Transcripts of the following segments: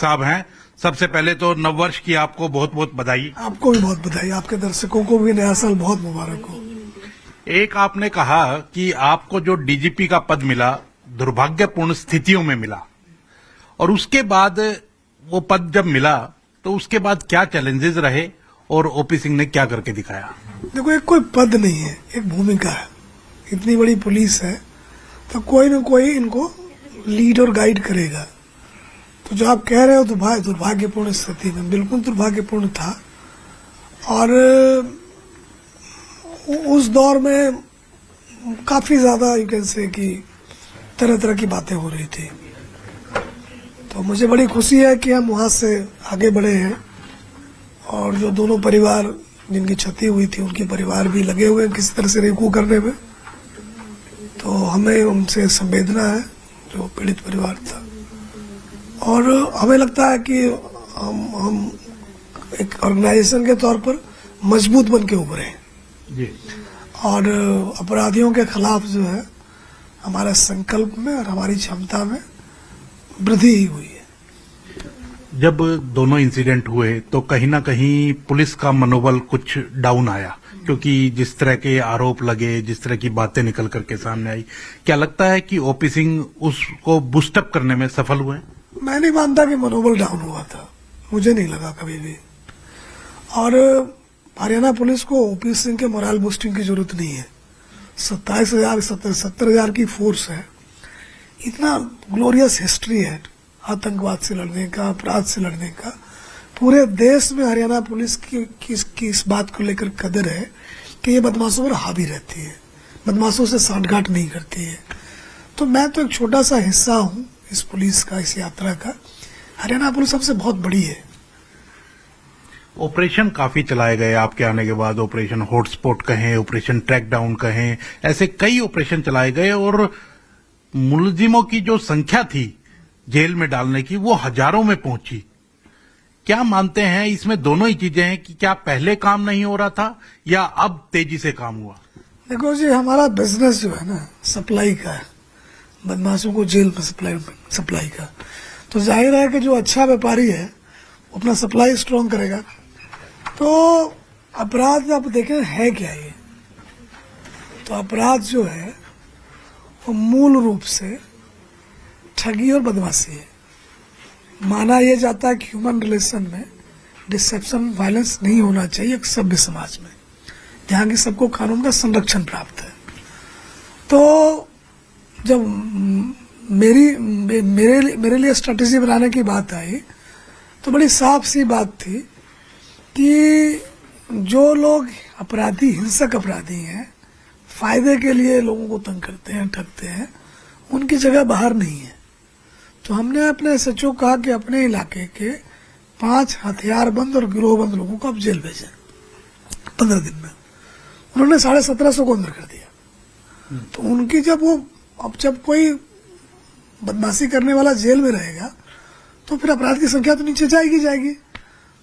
साहब हैं। सबसे पहले तो नववर्ष की आपको बहुत बहुत बधाई। आपको भी बहुत बधाई, आपके दर्शकों को भी नया साल बहुत मुबारक हो। एक आपने कहा कि आपको जो डीजीपी का पद मिला दुर्भाग्यपूर्ण स्थितियों में मिला, और उसके बाद वो पद जब मिला तो उसके बाद क्या चैलेंजेस रहे और ओपी सिंह ने क्या करके दिखाया? देखो, एक कोई पद नहीं है, एक भूमिका है। इतनी बड़ी पुलिस है तो कोई न कोई इनको लीड और गाइड करेगा। तो जो आप कह रहे हो तो भाई दुर्भाग्यपूर्ण स्थिति में, बिल्कुल दुर्भाग्यपूर्ण था। और उस दौर में काफी ज्यादा यू कैन से कि तरह तरह की बातें हो रही थी। तो मुझे बड़ी खुशी है कि हम वहां से आगे बढ़े हैं, और जो दोनों परिवार जिनकी क्षति हुई थी उनके परिवार भी लगे हुए हैं किसी तरह से रेकू करने में। तो हमें उनसे संवेदना है जो पीड़ित परिवार था, और हमें लगता है कि हम एक ऑर्गेनाइजेशन के तौर पर मजबूत बन के उभरे हैं जी। और अपराधियों के खिलाफ जो है हमारे संकल्प में और हमारी क्षमता में वृद्धि ही हुई है। जब दोनों इंसिडेंट हुए तो कहीं ना कहीं पुलिस का मनोबल कुछ डाउन आया, क्योंकि जिस तरह के आरोप लगे, जिस तरह की बातें निकल करके सामने आई, क्या लगता है कि ओपी सिंह उसको बूस्टअप करने में सफल हुए? मैं नहीं मानता कि मनोबल डाउन हुआ था, मुझे नहीं लगा कभी भी। और हरियाणा पुलिस को ओपी सिंह के मोरल बूस्टिंग की जरूरत नहीं है। 70,000 की फोर्स है, इतना ग्लोरियस हिस्ट्री है आतंकवाद से लड़ने का, अपराध से लड़ने का। पूरे देश में हरियाणा पुलिस की इस बात को लेकर कदर है कि ये बदमाशों पर हावी रहती है, बदमाशों से सांठगांठ नहीं करती है। तो मैं तो एक छोटा सा हिस्सा हूं इस पुलिस का, इस यात्रा का। हरियाणा पुलिस सबसे बहुत बड़ी है। ऑपरेशन काफी चलाए गए आपके आने के बाद। ऑपरेशन हॉटस्पॉट कहें, ऑपरेशन ट्रैक डाउन कहें, ऐसे कई ऑपरेशन चलाए गए, और मुलजिमों की जो संख्या थी जेल में डालने की वो हजारों में पहुंची। क्या मानते हैं इसमें दोनों ही चीजें हैं कि क्या पहले काम नहीं हो रहा था या अब तेजी से काम हुआ? देखो जी, हमारा बिजनेस जो है ना सप्लाई का है, बदमाशों को जेल में सप्लाई का। तो जाहिर है कि जो अच्छा व्यापारी है वो अपना सप्लाई स्ट्रांग करेगा। तो अपराध आप देखें है क्या ये, तो अपराध जो है वो मूल रूप से ठगी और बदमाशी है। माना यह जाता है कि ह्यूमन रिलेशन में डिसेप्शन, वायलेंस नहीं होना चाहिए एक सभ्य समाज में जहां की सबको कानून का संरक्षण प्राप्त है। तो जब मेरे लिए स्ट्रेटेजी बनाने की बात आई तो बड़ी साफ सी बात थी कि जो लोग अपराधी, हिंसक अपराधी हैं, फायदे के लिए लोगों को तंग करते हैं, ठगते हैं, उनकी जगह बाहर नहीं है। तो हमने अपने सचिव कहा कि अपने इलाके के 5 हथियारबंद और गिरोहबंद लोगों को आप जेल भेजें 15 दिन में। उन्होंने 1750 को अंदर कर दिया। तो उनकी जब कोई बदमाशी करने वाला जेल में रहेगा तो फिर अपराध की संख्या तो नीचे जाएगी।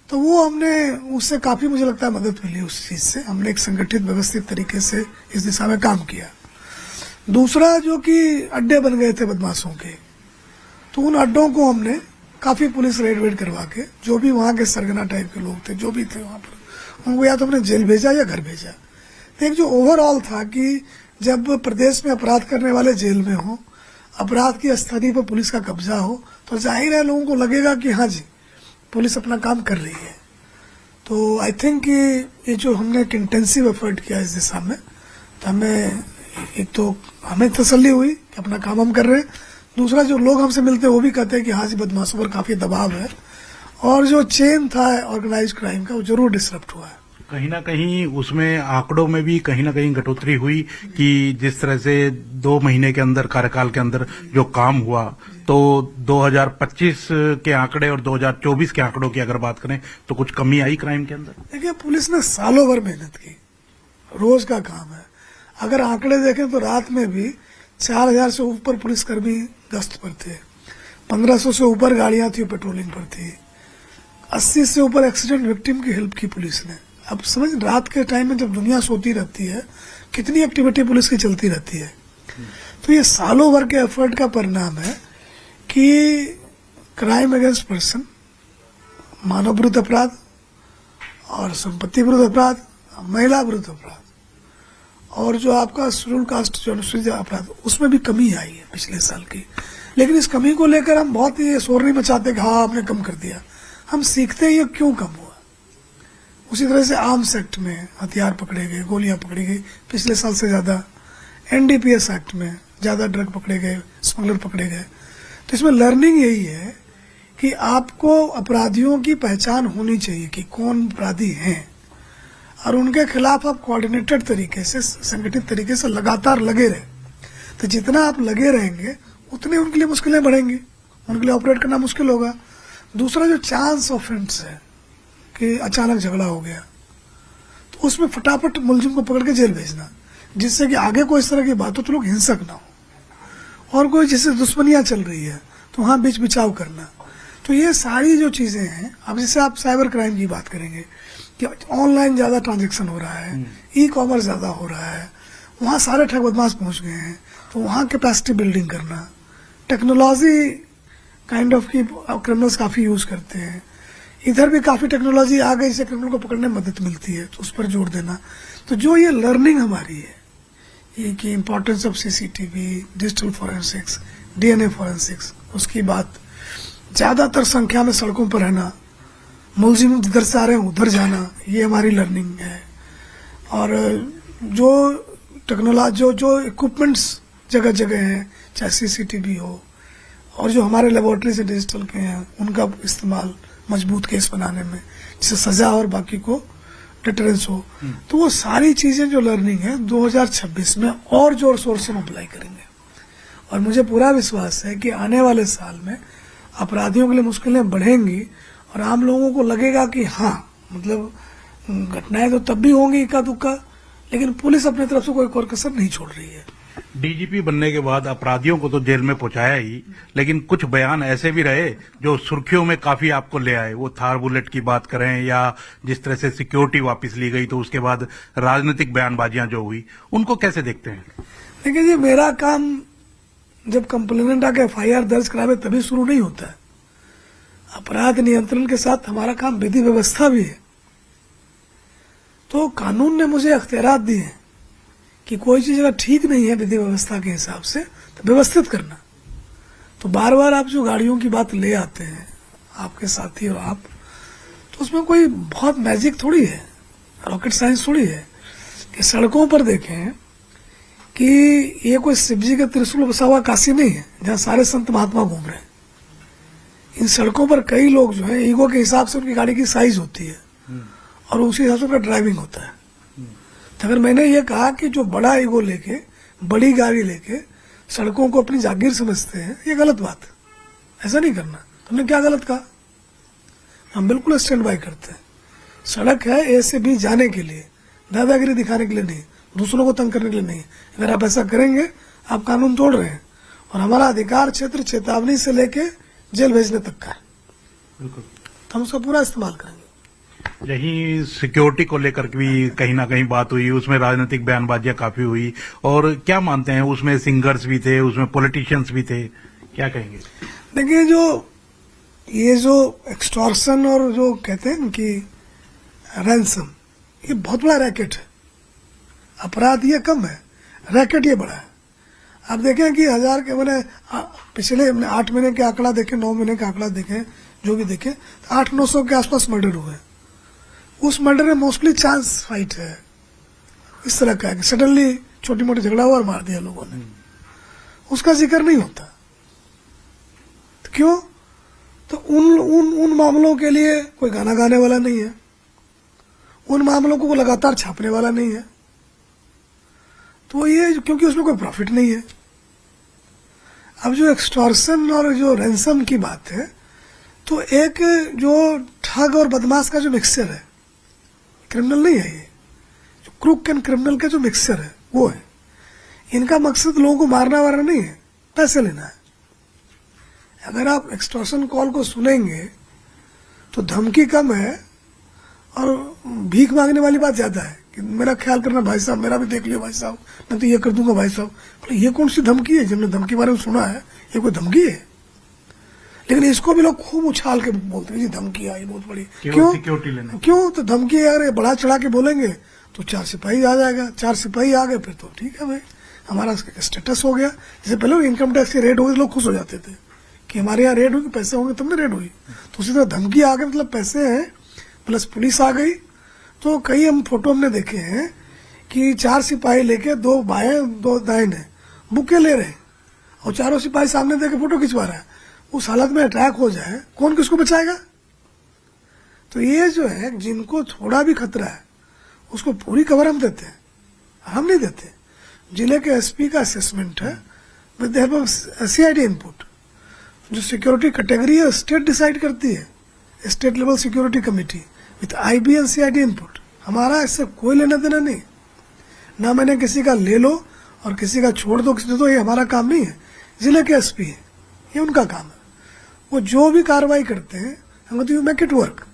तो वो हमने उससे काफी, मुझे लगता है, मदद मिली उस चीज से। हमने एक संगठित व्यवस्थित तरीके से इस दिशा में काम किया। दूसरा जो कि अड्डे बन गए थे बदमाशों के, तो उन अड्डों को हमने काफी पुलिस रेड करवा के, जो भी वहां के सरगना टाइप के लोग थे, जो भी थे वहां पर, उनको या तो हमने जेल भेजा या घर भेजा। तो एक जो ओवरऑल था कि जब प्रदेश में अपराध करने वाले जेल में हो, अपराध की स्थिति पर पुलिस का कब्जा हो, तो जाहिर है लोगों को लगेगा कि हाँ जी पुलिस अपना काम कर रही है। तो आई थिंक कि ये जो हमने एक इंटेंसिव एफर्ट किया इस दिशा में, तो हमें तसल्ली हुई कि अपना काम हम कर रहे हैं। दूसरा, जो लोग हमसे मिलते हैं वो भी कहते हैं कि हाँ जी बदमाशों पर काफी दबाव है, और जो चेन था ऑर्गेनाइज्ड क्राइम का वो जरूर डिसरप्ट हुआ है। कहीं ना कहीं उसमें आंकड़ों में भी कहीं ना कहीं घटोतरी हुई कि जिस तरह से 2 महीने के अंदर, कार्यकाल के अंदर जो काम हुआ, तो 2025 के आंकड़े और 2024 के आंकड़ों की अगर बात करें तो कुछ कमी आई क्राइम के अंदर? देखिए, पुलिस ने सालों भर मेहनत की, रोज का काम है। अगर आंकड़े देखें तो रात में भी 4000 से ऊपर पुलिसकर्मी गश्त पर थे, 1500 से ऊपर गाड़ियां थी पेट्रोलिंग पर थी, 80 से ऊपर एक्सीडेंट विक्टिम की हेल्प की पुलिस ने। अब समझ, रात के टाइम में जब दुनिया सोती रहती है, कितनी एक्टिविटी पुलिस की चलती रहती है। तो ये सालों भर के एफर्ट का परिणाम है कि क्राइम अगेंस्ट पर्सन, मानव विरुद्ध अपराध और संपत्ति विरुद्ध अपराध, महिला विरुद्ध अपराध और जो आपका शेड्यूल कास्ट जो अनुसूचित अपराध, उसमें भी कमी आई है पिछले साल की। लेकिन इस कमी को लेकर हम बहुत ही शोर नहीं मचाते कि हाँ आपने कम कर दिया। हम सीखते हैं ये क्यों कम हुआ। उसी तरह से आर्म्स एक्ट में हथियार पकड़े गए, गोलियां पकड़ी गई पिछले साल से ज्यादा। एनडीपीएस एक्ट में ज्यादा ड्रग पकड़े गए, स्मगलर पकड़े गए। तो इसमें लर्निंग यही है कि आपको अपराधियों की पहचान होनी चाहिए कि कौन अपराधी हैं और उनके खिलाफ आप कोऑर्डिनेटेड तरीके से, संगठित तरीके से लगातार लगे रहे। तो जितना आप लगे रहेंगे उतनी उनके लिए मुश्किलें बढ़ेंगी, उनके लिए ऑपरेट करना मुश्किल होगा। दूसरा जो चांस ऑफेंस है कि अचानक झगड़ा हो गया, तो उसमें फटाफट मुलजिम को पकड़ के जेल भेजना, जिससे कि आगे कोई इस तरह की बात हो तो लोग हिंसक ना हो। और कोई जैसे दुश्मनियां चल रही है तो वहां बीच बिचाव करना। तो ये सारी जो चीजें हैं, अब जैसे आप साइबर क्राइम की बात करेंगे कि ऑनलाइन ज्यादा ट्रांजैक्शन हो रहा है, ई कॉमर्स ज्यादा हो रहा है, वहां सारे ठग बदमाश पहुंच गए हैं। तो वहां कैपेसिटी बिल्डिंग करना, टेक्नोलॉजी काइंड ऑफ की क्रिमिनल्स काफी यूज करते हैं। इधर भी काफी टेक्नोलॉजी आ गई जिससे क्रिमिनल को पकड़ने में मदद मिलती है, तो उस पर जोर देना। तो जो ये लर्निंग हमारी है, ये कि importance of CCTV, digital forensics, DNA forensics, उसकी बात, ज्यादातर संख्या में सड़कों पर रहना, मुलजिम जिधर से आ रहे हैं उधर जाना, ये हमारी लर्निंग है। और जो टेक्नोलॉजी, जो इक्विपमेंट्स जगह जगह हैं, चाहे सीसीटीवी हो और जो हमारे लेबोरेटरी से डिजिटल के हैं, उनका इस्तेमाल मजबूत केस बनाने में, जिससे सजा और बाकी को डिटरेंस हो। तो वो सारी चीजें जो लर्निंग है 2026 में और जोर शोर से हम अप्लाई करेंगे। और मुझे पूरा विश्वास है कि आने वाले साल में अपराधियों के लिए मुश्किलें बढ़ेंगी और आम लोगों को लगेगा कि हाँ, मतलब घटनाएं तो तब भी होंगी इक्का दुक्का, लेकिन पुलिस अपनी तरफ से कोई कसर नहीं छोड़ रही है। डीजीपी बनने के बाद अपराधियों को तो जेल में पहुंचाया ही, लेकिन कुछ बयान ऐसे भी रहे जो सुर्खियों में काफी आपको ले आए। वो थार बुलेट की बात करें या जिस तरह से सिक्योरिटी वापस ली गई, तो उसके बाद राजनीतिक बयानबाजियां जो हुई, उनको कैसे देखते हैं? देखिए जी, मेरा काम जब कंप्लेनेंट आके एफआईआर दर्ज करावे तभी शुरू नहीं होता है। अपराध नियंत्रण के साथ हमारा काम विधि व्यवस्था भी है। तो कानून ने मुझे अख्तियारात दिए हैं कि कोई चीज अगर ठीक नहीं है विधि व्यवस्था के हिसाब से तो व्यवस्थित करना। तो बार बार आप जो गाड़ियों की बात ले आते हैं, आपके साथी और आप, तो उसमें कोई बहुत मैजिक थोड़ी है, रॉकेट साइंस थोड़ी है कि सड़कों पर देखें कि ये कोई शिवजी का त्रिशूल बसा हुआ काशी नहीं है जहां सारे संत महात्मा घूम रहे हैं। इन सड़कों पर कई लोग जो है ईगो के हिसाब से उनकी गाड़ी की साइज होती है और उसी हिसाब से उनका ड्राइविंग होता है। तो अगर मैंने ये कहा कि जो बड़ा ईगो लेके, बड़ी गाड़ी लेके सड़कों को अपनी जागीर समझते हैं, ये गलत बात है, ऐसा नहीं करना। तुमने क्या गलत कहा? हम बिल्कुल स्टैंड बाय करते हैं। सड़क है ए से बी जाने के लिए, दादागिरी दिखाने के लिए नहीं, दूसरों को तंग करने के लिए नहीं। अगर आप ऐसा करेंगे आप कानून तोड़ रहे हैं। और हमारा अधिकार क्षेत्र चेतावनी से लेके जेल भेजने तक का है, बिल्कुल, तो हम उसका पूरा इस्तेमाल करेंगे। यही सिक्योरिटी को लेकर भी कहीं ना कहीं बात हुई, उसमें राजनीतिक बयानबाजियां काफी हुई। और क्या मानते हैं, उसमें सिंगर्स भी थे, उसमें पॉलिटिशियंस भी थे, क्या कहेंगे? देखिए, ये जो एक्सटॉर्शन और जो कहते हैं कि रैंसम, ये बहुत बड़ा रैकेट है। अपराध ये कम है, रैकेट ये बड़ा है। आप देखें कि 1000 के मैंने पिछले 8 महीने के आंकड़ा देखें, 9 महीने का आंकड़ा देखें, जो भी देखें, 800-900 के आसपास मर्डर हुए। उस मर्डर में मोस्टली चांस फाइट है, इस तरह का है कि सडनली छोटी मोटी झगड़ा हुआ और मार दिया लोगों ने, उसका जिक्र नहीं होता। तो क्यों? तो उन मामलों के लिए कोई गाना गाने वाला नहीं है, उन मामलों को लगातार छापने वाला नहीं है। तो ये क्योंकि उसमें कोई प्रॉफिट नहीं है। अब जो एक्सटॉर्शन और जो रैंसम की बात है, तो एक जो ठग और बदमाश का जो मिक्सचर है, क्रिमिनल नहीं है ये, जो क्रूक एंड क्रिमिनल का जो मिक्सचर है वो है। इनका मकसद लोगों को मारना वारना नहीं है, पैसे लेना है। अगर आप एक्सटॉर्शन कॉल को सुनेंगे तो धमकी कम है और भीख मांगने वाली बात ज्यादा है कि मेरा ख्याल करना भाई साहब, मेरा भी देख लियो भाई साहब, मैं तो ये कर दूंगा भाई साहब। ये कौन सी धमकी है? जिनने धमकी बारे में सुना है, ये कोई धमकी है? लेकिन इसको भी लोग खूब उछाल के बोलते हैं जी धमकी आई बहुत बड़ी। केवल सिक्योरिटी लेने। क्यों? तो धमकी अगर बढ़ा चढ़ा के बोलेंगे तो 4 सिपाही आ जाएगा, 4 सिपाही आ गए फिर तो ठीक है भाई, हमारा स्टेटस हो गया। जैसे पहले इनकम टैक्स की रेड हुई लोग खुश हो जाते थे कि हमारे यहाँ रेड हुई, पैसे होंगे तब ना रेड हुई। तो उसी तरह धमकी आ गई, मतलब पैसे हैं प्लस पुलिस आ गई। तो कई हम फोटो हमने देखे हैं कि 4 सिपाही लेके 2 बाएं 2 दाएं बुके ले रहे हैं और चारों सिपाही सामने देके फोटो खिंचवा रहा है। उस हालत में अटैक हो जाए कौन किसको बचाएगा? तो ये जो है जिनको थोड़ा भी खतरा है उसको पूरी कवर हम देते हैं, हम नहीं देते। जिले के एसपी का असेसमेंट है with the help of CID input. जो सिक्योरिटी कैटेगरी है स्टेट डिसाइड करती है, state level security committee with IB and CID input. हमारा इससे कोई लेना देना नहीं, ना मैंने किसी का ले लो और किसी का छोड़ दो किसी दो, ये हमारा काम नहीं है। जिले के एसपी है, ये उनका काम है। वो जो भी कार्रवाई करते हैं हम कहते हैं मेक इट वर्क।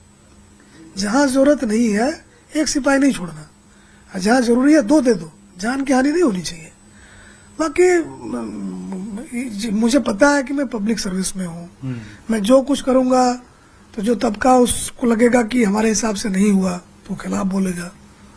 जहां जरूरत नहीं है एक सिपाही नहीं छोड़ना, जहां जरूरी है 2 दे दो, जान की हानि नहीं होनी चाहिए। बाकी मुझे पता है कि मैं पब्लिक सर्विस में हूँ, मैं जो कुछ करूंगा तो जो तबका उसको लगेगा कि हमारे हिसाब से नहीं हुआ तो खिलाफ बोलेगा।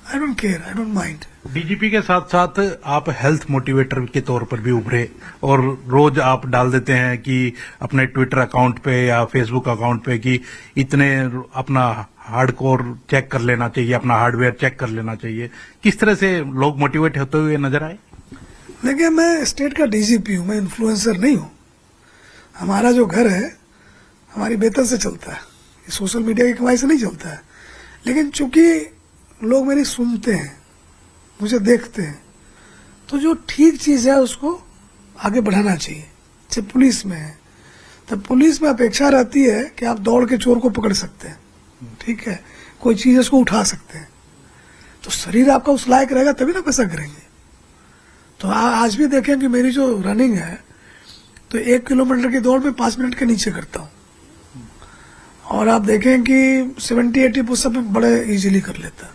I don't care, I don't mind. DGP के साथ साथ आप हेल्थ मोटिवेटर के तौर पर भी उभरे और रोज आप डाल देते हैं कि अपने ट्विटर अकाउंट पे या फेसबुक अकाउंट पे कि इतने अपना हार्डकोर चेक कर लेना चाहिए, अपना हार्डवेयर चेक कर लेना चाहिए। किस तरह से लोग मोटिवेट होते हुए नजर आए? देखिए मैं स्टेट का डीजीपी हूँ, मैं इन्फ्लुएंसर नहीं हूँ। हमारा जो घर है हमारी वेतन से चलता है, ये सोशल मीडिया की कमाई से नहीं चलता है। लेकिन चूंकि लोग मेरी सुनते हैं, मुझे देखते हैं, तो जो ठीक चीज है उसको आगे बढ़ाना चाहिए। जैसे पुलिस में है तो पुलिस में अपेक्षा रहती है कि आप दौड़ के चोर को पकड़ सकते हैं, ठीक है, कोई चीज उसको उठा सकते हैं। तो शरीर आपका उस लायक रहेगा तभी ना पैसा करेंगे। तो आज भी देखें कि मेरी जो रनिंग है तो 1 किलोमीटर की दौड़ में 5 मिनट के नीचे करता हूँ, और आप देखें कि 70-80 पुशअप बड़े इजीली कर लेता।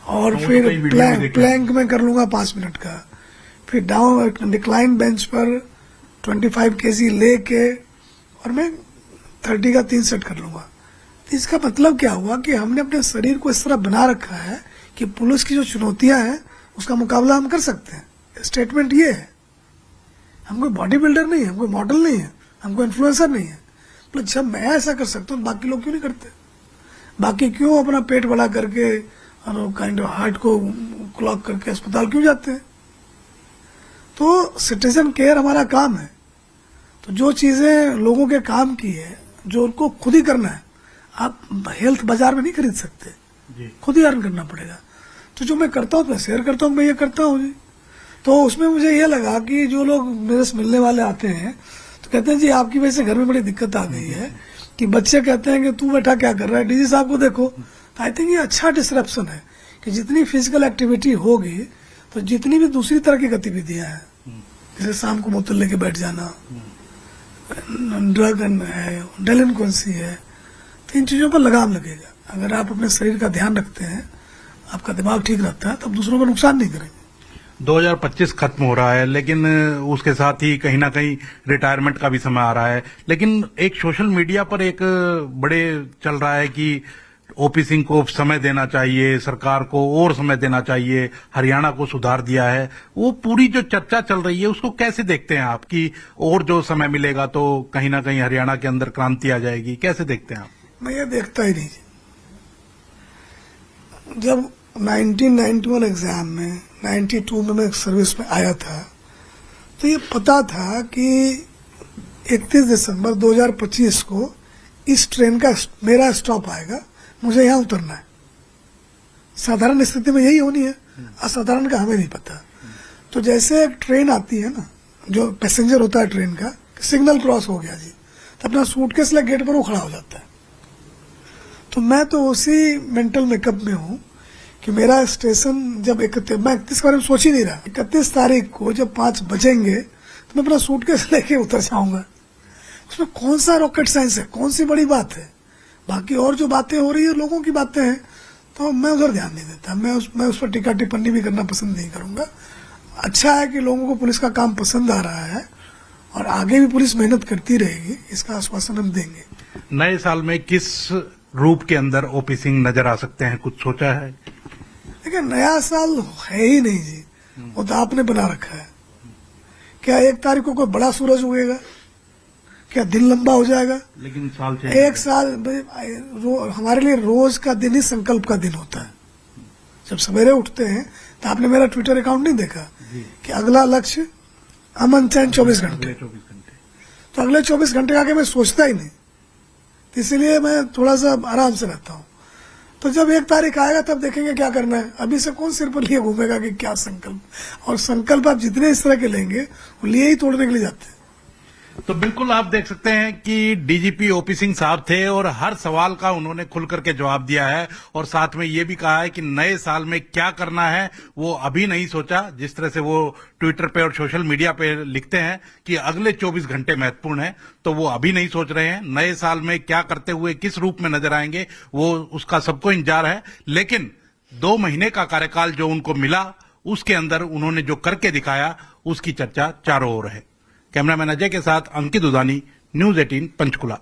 और फिर प्लैंक में कर लूंगा 5 मिनट का, फिर डाउन डिक्लाइन बेंच पर 25 केजी लेके और मैं 30 का 3 सेट कर लूंगा। तो इसका मतलब क्या हुआ कि हमने अपने शरीर को इस तरह बना रखा है कि पुलिस की जो चुनौतियां हैं उसका मुकाबला हम कर सकते हैं। स्टेटमेंट ये है, हम कोई बॉडी बिल्डर नहीं है, हम कोई मॉडल नहीं है, हम कोई इन्फ्लुएंसर नहीं है। तो जब मैं ऐसा कर सकता हूँ बाकी लोग क्यों नहीं करते? बाकी क्यों अपना पेट बड़ा करके और काइंड ऑफ हार्ट को क्लॉक करके अस्पताल क्यों जाते हैं? तो सिटीजन केयर हमारा काम है। तो जो चीजें लोगों के काम की है, जो उनको खुद ही करना है, आप हेल्थ बाजार में नहीं खरीद सकते, खुद ही अर्न करना पड़ेगा। तो जो मैं करता हूँ मैं शेयर करता हूँ, मैं ये करता हूँ जी। तो उसमें मुझे ये लगा कि जो लोग मेरे से मिलने वाले आते हैं तो कहते हैं जी आपकी वजह से घर में बड़ी दिक्कत आ गई है, कि बच्चे कहते हैं कि तू बेटा क्या कर रहा है, डीजी साहब को देखो। तो आई थिंक ये अच्छा डिसरप्शन है कि जितनी फिजिकल एक्टिविटी होगी तो जितनी भी दूसरी तरह की गतिविधियां हैं, जैसे शाम को बोतल लेके बैठ जाना, ड्रग है, डेलिंक्वेंसी है, तो इन चीजों पर लगाम लगेगा। अगर आप अपने शरीर का ध्यान रखते हैं, आपका दिमाग ठीक रहता है, तब दूसरों को नुकसान नहीं करेंगे। 2025 खत्म हो रहा है, लेकिन उसके साथ ही कहीं ना कहीं रिटायरमेंट का भी समय आ रहा है। लेकिन एक सोशल मीडिया पर एक बड़े चल रहा है कि ओपी सिंह को समय देना चाहिए, सरकार को और समय देना चाहिए, हरियाणा को सुधार दिया है। वो पूरी जो चर्चा चल रही है उसको कैसे देखते हैं आप कि और जो समय मिलेगा तो कहीं ना कहीं हरियाणा के अंदर क्रांति आ जाएगी? कैसे देखते हैं आप? मैं ये देखता ही नहीं। जब 1991 एग्जाम में 92 में मैं सर्विस में आया था तो ये पता था कि 31 दिसंबर 2025 को इस ट्रेन का मेरा स्टॉप आएगा, मुझे यहाँ उतरना है। साधारण स्थिति में यही होनी है, असाधारण का हमें नहीं पता। तो जैसे एक ट्रेन आती है ना, जो पैसेंजर होता है ट्रेन का, सिग्नल क्रॉस हो गया जी, तो अपना सूटकेस ले गेट पर वो खड़ा हो जाता है। तो मैं तो उसी मेंटल मेकअप में हूँ कि मेरा स्टेशन जब मैं 31 के बारे में सोच ही नहीं रहा। 31 तारीख को जब 5 बजेंगे तो मैं अपना सूटकेस लेके उतर जाऊंगा। उसमें कौन सा रॉकेट साइंस है, कौन सी बड़ी बात है? बाकी और जो बातें हो रही है लोगों की बातें हैं, तो मैं उधर ध्यान नहीं देता। मैं उस पर टीका टिप्पणी भी करना पसंद नहीं करूंगा। अच्छा है कि लोगों को पुलिस का काम पसंद आ रहा है और आगे भी पुलिस मेहनत करती रहेगी, इसका आश्वासन हम देंगे। नए साल में किस रूप के अंदर ओपी सिंह नजर आ सकते हैं, कुछ सोचा है? देखिए, नया साल है ही नहीं जी, वो तो आपने बना रखा है। क्या 1 तारीख को कोई बड़ा सूरज उगेगा? क्या दिन लंबा हो जाएगा? लेकिन साल से एक साल हमारे लिए रोज का दिन ही संकल्प का दिन होता है। जब सवेरे उठते हैं तो आपने मेरा ट्विटर अकाउंट नहीं देखा कि अगला लक्ष्य अमन चैन 24 घंटे, 24 घंटे। तो अगले 24 घंटे का आगे मैं सोचता ही नहीं, तो इसलिए मैं थोड़ा सा आराम से रहता हूँ। तो जब 1 तारीख आएगा तब देखेंगे क्या करना है। अभी से कौन सिर पर लिए घूमेगा कि क्या संकल्प, और संकल्प आप जितने इस तरह के लेंगे वो लिए ही तोड़ने के लिए जाते हैं। तो बिल्कुल आप देख सकते हैं कि डीजीपी ओपी सिंह साहब थे और हर सवाल का उन्होंने खुल करके जवाब दिया है, और साथ में ये भी कहा है कि नए साल में क्या करना है वो अभी नहीं सोचा। जिस तरह से वो ट्विटर पे और सोशल मीडिया पे लिखते हैं कि अगले 24 घंटे महत्वपूर्ण है, तो वो अभी नहीं सोच रहे हैं। नए साल में क्या करते हुए किस रूप में नजर आएंगे वो उसका सबको इंतजार है। लेकिन 2 महीने का कार्यकाल जो उनको मिला उसके अंदर उन्होंने जो करके दिखाया उसकी चर्चा चारों ओर है। कैमरामैन अजय के साथ अंकित उदानी, न्यूज 18 पंचकुला।